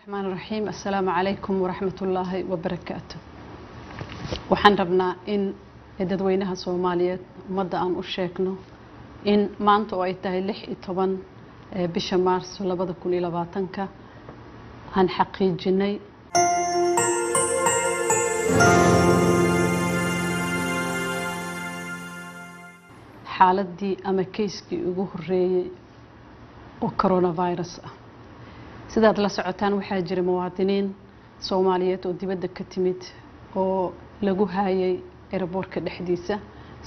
الرحمن الرحيم. السلام عليكم ورحمة الله وبركاته. waxaan rabnaa in dadweynaha Soomaaliyeed umada aan u sheegno in maanta oo ay tahay 16 bisha Maarso 2020 aan xaqiijinay xaaladii ama keyskii ugu horeeyay oo coronavirus ah. sidaad la socotaan waxaa jira muwaadiniin Soomaaliyeed oo dibadda ka timid oo lagu hayay airportka dhexdiisa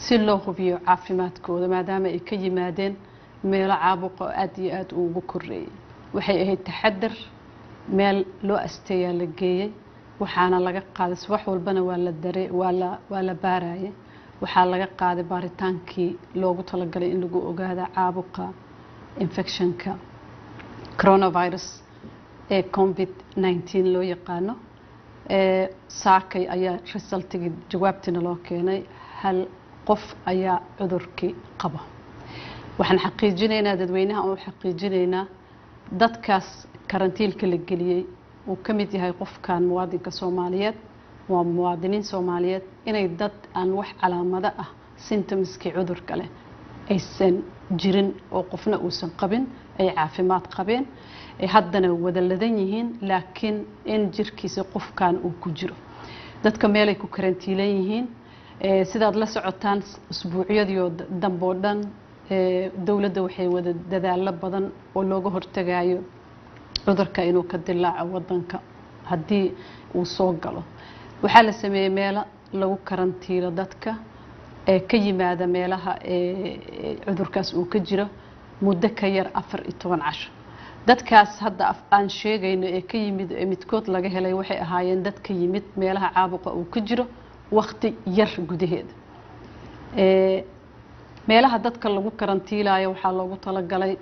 si loo hubiyo caafimaadkooda maadaama ay ka yimaadeen meelo caabuq aad iyo aad ugu koreeyay. waxay ahayd taxadar meel loo asteeyaa la geeyay waxaana laga qaaday wax walbana waa la baarayay. waxaa laga qaaday baaritaankii loogu talagalay in lagu ogaado caabuqa infectionka coronavirus ee COVID-19 loo yaqaano. saakay ayaa resultigi jawaabtina loo keenay hal qof ayaa cudurkii qaba. waxaan xaqiijinaynaa dadweynaha oo xaqiijinaynaa dadkaas karantiilka la geliyay uu ka mid yahay qofkan muwaadinka Soomaaliyeed waa muwaadiniin Soomaaliyeed inay dad aan wax calaamado ah symptomski cudurka leh aysan jirin oo qofna uusan qabin ay caafimaad qabeen ay haddana wada ladan yihiin laakiin in jirkiisa qofkan uu ku jiro. dadka meel ay ku karantiilan yihiin sidaad la socotaan usbuucyadii dambe oo dhan dawladda waxay wada dadaalo badan oo looga hortagayo cudurka inuu ka dilaaco wadanka haddii uu soo galo. waxaa la sameeyay meelo lagu karantiilo dadka ka yimaada meelaha cudurkaas uu ka jiro muddo ka yar 14 casho. dadkaas hadda aan sheegayno ee ka yimid midkood laga helay waxay ahaayeen dad ka yimid meelaha caabuqa uu ka jiro waqti yar gudaheeda. meelaha dadka lagu karantiilayo waxaa loogu talagalay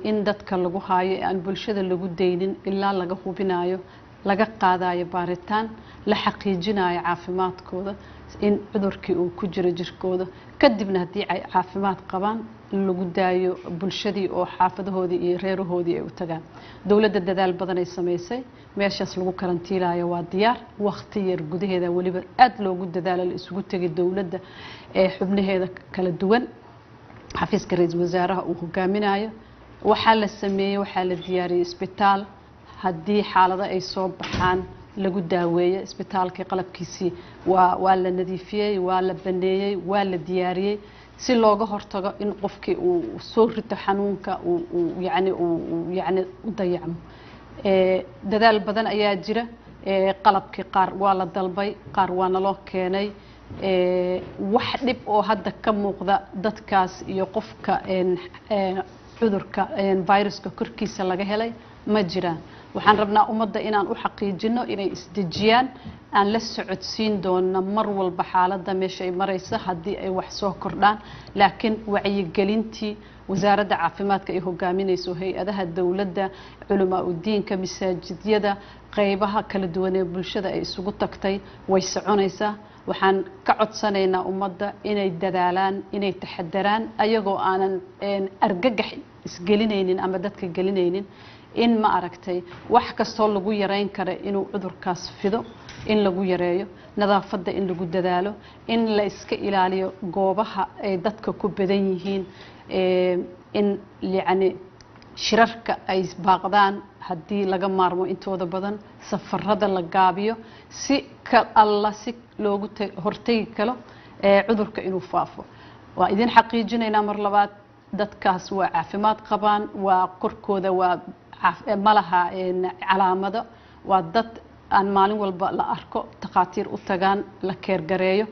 in dadka lagu haayo aan bulshada lagu deynin ilaa laga hubinayo laga qaadayo baaritaan la xaqiijinayo caafimaadkooda in cudurkii uu ku jiro jirkooda kadibna haddii ay caafimaad qabaan lagu daayo bulshadii oo xaafadahoodii iyo reerahoodii ay u tagaan. dawladda dadaal badan ay sameysay meeshaas lagu karantiilayo waa diyaar waqti yar gudaheeda waliba aad loogu dadaalo la isugu tagay dawladda xubnaheeda kala duwan xafiiska ra'iisul wasaaraha uu hogaaminayo. waxaa la sameeyay waxaa la diyaariyay isbitaal haddii xaalado ay soo baxaan lagu daaweeyo. isbitaalka qalabkiisii waa la nadiifiyay waa la baneeyay waa la diyaariyay si looga hortago in qofkii uu soo rito xanuunka uu u dayacmo. dadaal badan ayaa jira. qalabkii qaar waa la dalbay qaar waana loo keenay. wax dhib oo hadda ka muuqda dadkaas iyo qofka cudurka viruska korkiisa laga helay ma jiraan. waxaan rabnaa ummadda inaan u xaqiijino inay isdejiyaan aan la socodsiin doona mar walba xaaladda meesha ay marayso haddii ay wax soo kordhaan laakiin wacyigelintii wasaaradda caafimaadka ay hogaaminayso hay'adaha dawladda culamaa u diinka masaajidyada qaybaha kala duwan ee bulshada ay isugu tagtay way soconaysaa. waxaan ka codsanaynaa ummadda inay dadaalaan inay taxadaraan ayagoo aanan argagax isgelinaynin ama dadka gelinaynin in ma aragtay wax kastoo lagu yareyn karo inuu cudurkaas fido in lagu yareeyo nadaafadda in lagu dadaalo in la iska ilaaliyo goobaha ay dadka ku badan yihiin in shirarka ay baaqdaan haddii laga maarmo intooda badan safarada la gaabiyo si loogu hortagi karo cudurka inuu faafo. waa idin xaqiijinaynaa mar labaad dadkaas waa caafimaad qabaan waa korkooda waa malaha calaamado waa dad aan maalin walba la arko takhaatiir u tagaan la keergareeyo.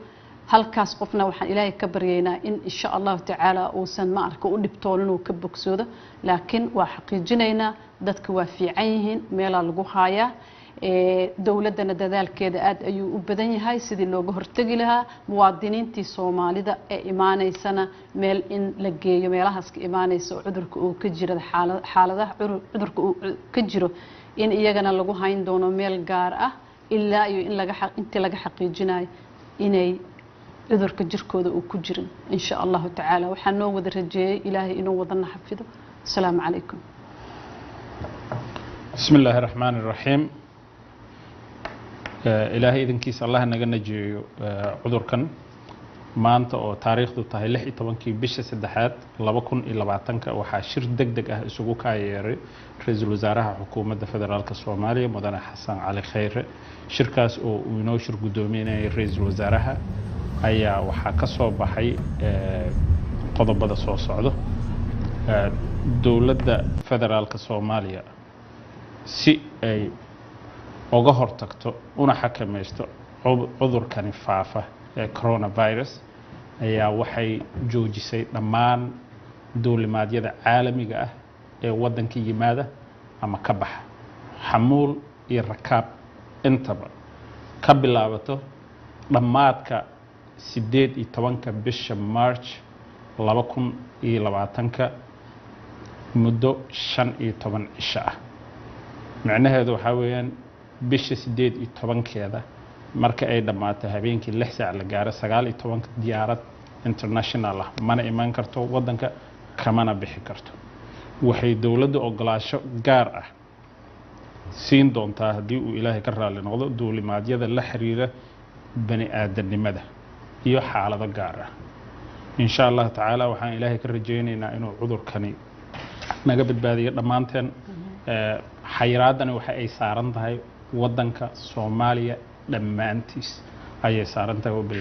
halkaas qofna waxaan ilaahay ka baryaynaa in insha Allah tacaala uusan ma arko u dhibtoonin uu ka bogsoodo laakiin waa xaqiijinaynaa dadka waa fiican yihiin meela lagu haayaa. dawladana dadaalkeeda aad ayuu u badan yahay sidii looga hortagi lahaa muwaadiniintii Soomaalida ee imaanaysana meel in la geeyo meelahaas ka imaanayso cudurka uu ka jiro xaaladaha cudurka uu ka jiro in iyagana lagu hayn doono meel gaar ah ilaa iyo in laga xaqiijinayo inay cudurka jirkooda uu ku jirin insha Allah tacaala. waxaan noo wada rajeeyay ilaahay inuu wadana xafido. السلام عليكم. بسم الله الرحمن الرحيم إلهي إذن كيس الله نجنا جيو عذر كان ما أنت أو تاريخ دو تهي لحي طبعا كي بيش سدحات لبكون إلا بعتنك وحاشر دق دق سوق كايري رئيس الوزراء حكومة الفدرالية الصومالية مدن حسن علي خير شركاس أو وينوشر قدومين رئيس الوزراء أيا وحكسوا بحي قضب بدا سو صعده دولة الفدرالية الصومالية si ay uga hortagto una xakamaysto cudurkani faafa ee coronavirus ayaa waxay joojisay dhammaan duulimaadyada caalamiga ah ee wadanka yimaada ama ka baxa xamuul iyo rakaab intaba ka bilaabato dhammaadka 18 bisha March 2020 muddo 15 cisho ah معناها وحاويان بيش 18 كذا marka ay dhamaato habeenkii 6 saac la gaaro 19 diyaarad international ah mana iman karto wadanka kamana bixi karto waxay dawladdu ogolaasho gaar ah siin doontaa hadii uu Ilaahay ka raali noqdo duulimaadyada la xiriira bani aadanimada iyo xaalado gaar ah insha Allah taala waxaan Ilaahay ka rajaynaynaa inuu cudurkani naga badbaadiyo dhamaanteen xayiraadana waxa ay saaran tahay wadanka Soomaaliya dhammaantiis ayay saaran tahay